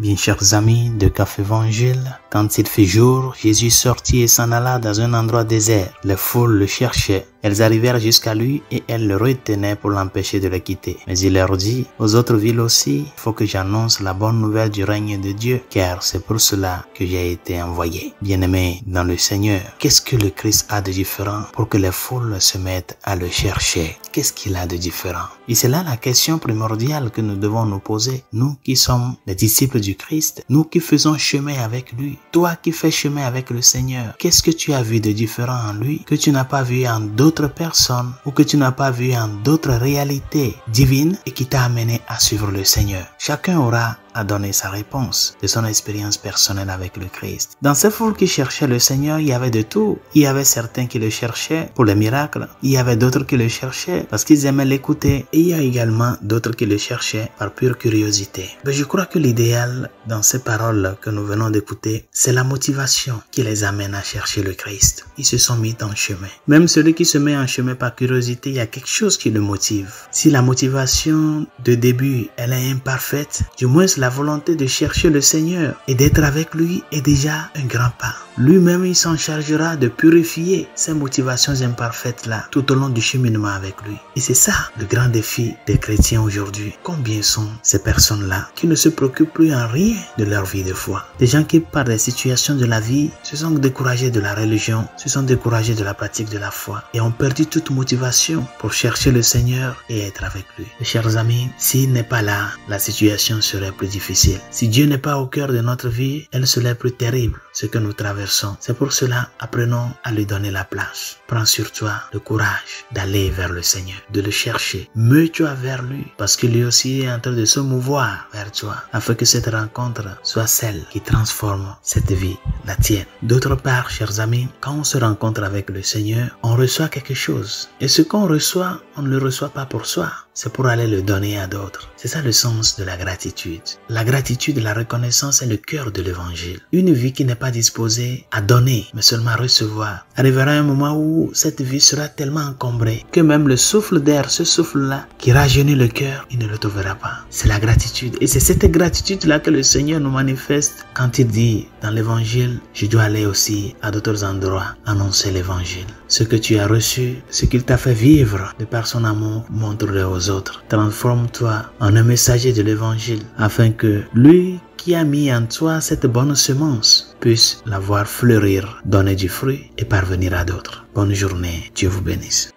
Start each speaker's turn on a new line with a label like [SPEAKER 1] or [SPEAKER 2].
[SPEAKER 1] Bien chers amis de Café Évangile, quand il fit jour, Jésus sortit et s'en alla dans un endroit désert. Les foules le cherchaient. Elles arrivèrent jusqu'à lui et elles le retenaient pour l'empêcher de le quitter. Mais il leur dit, aux autres villes aussi, il faut que j'annonce la bonne nouvelle du règne de Dieu, car c'est pour cela que j'ai été envoyé. Bien-aimés dans le Seigneur, qu'est-ce que le Christ a de différent pour que les foules se mettent à le chercher? Qu'est-ce qu'il a de différent? Et c'est là la question primordiale que nous devons nous poser, nous qui sommes les disciples du Christ, nous qui faisons chemin avec lui, toi qui fais chemin avec le Seigneur. Qu'est-ce que tu as vu de différent en lui que tu n'as pas vu en d'autres personnes ou que tu n'as pas vu en d'autres réalités divines et qui t'a amené à suivre le Seigneur? Chacun aura à donner sa réponse de son expérience personnelle avec le Christ. Dans ces foules qui cherchaient le Seigneur, il y avait de tout. Il y avait certains qui le cherchaient pour les miracles. Il y avait d'autres qui le cherchaient parce qu'ils aimaient l'écouter. Et il y a également d'autres qui le cherchaient par pure curiosité. Mais je crois que l'idéal dans ces paroles que nous venons d'écouter, c'est la motivation qui les amène à chercher le Christ. Ils se sont mis en chemin. Même celui qui se met en chemin par curiosité, il y a quelque chose qui le motive. Si la motivation de début, elle est imparfaite, du moins la volonté de chercher le Seigneur et d'être avec lui est déjà un grand pas. Lui-même, il s'en chargera de purifier ces motivations imparfaites-là tout au long du cheminement avec lui. Et c'est ça le grand défi des chrétiens aujourd'hui. Combien sont ces personnes-là qui ne se préoccupent plus en rien de leur vie de foi? Des gens qui, par des situations de la vie, se sont découragés de la religion, se sont découragés de la pratique de la foi et ont perdu toute motivation pour chercher le Seigneur et être avec lui. Mes chers amis, s'il n'est pas là, la situation serait plus difficile. Si Dieu n'est pas au cœur de notre vie, elle serait plus terrible, ce que nous traversons. C'est pour cela, apprenons à lui donner la place. Prends sur toi le courage d'aller vers le Seigneur, de le chercher. Meus-toi vers lui, parce que lui aussi est en train de se mouvoir vers toi, afin que cette rencontre soit celle qui transforme cette vie, la tienne. D'autre part, chers amis, quand on se rencontre avec le Seigneur, on reçoit quelque chose. Et ce qu'on reçoit, on ne le reçoit pas pour soi. C'est pour aller le donner à d'autres. C'est ça le sens de la gratitude. La gratitude et la reconnaissance est le cœur de l'évangile. Une vie qui n'est pas disposée à donner, mais seulement à recevoir, arrivera un moment où cette vie sera tellement encombrée que même le souffle d'air, ce souffle-là, qui rajeunit le cœur, il ne le trouvera pas. C'est la gratitude. Et c'est cette gratitude-là que le Seigneur nous manifeste quand il dit dans l'évangile, je dois aller aussi à d'autres endroits annoncer l'évangile. Ce que tu as reçu, ce qu'il t'a fait vivre de par son amour, montre-le aux autres. Transforme-toi en un messager de l'évangile afin que lui qui a mis en toi cette bonne semence puisse la voir fleurir, donner du fruit et parvenir à d'autres. Bonne journée, Dieu vous bénisse.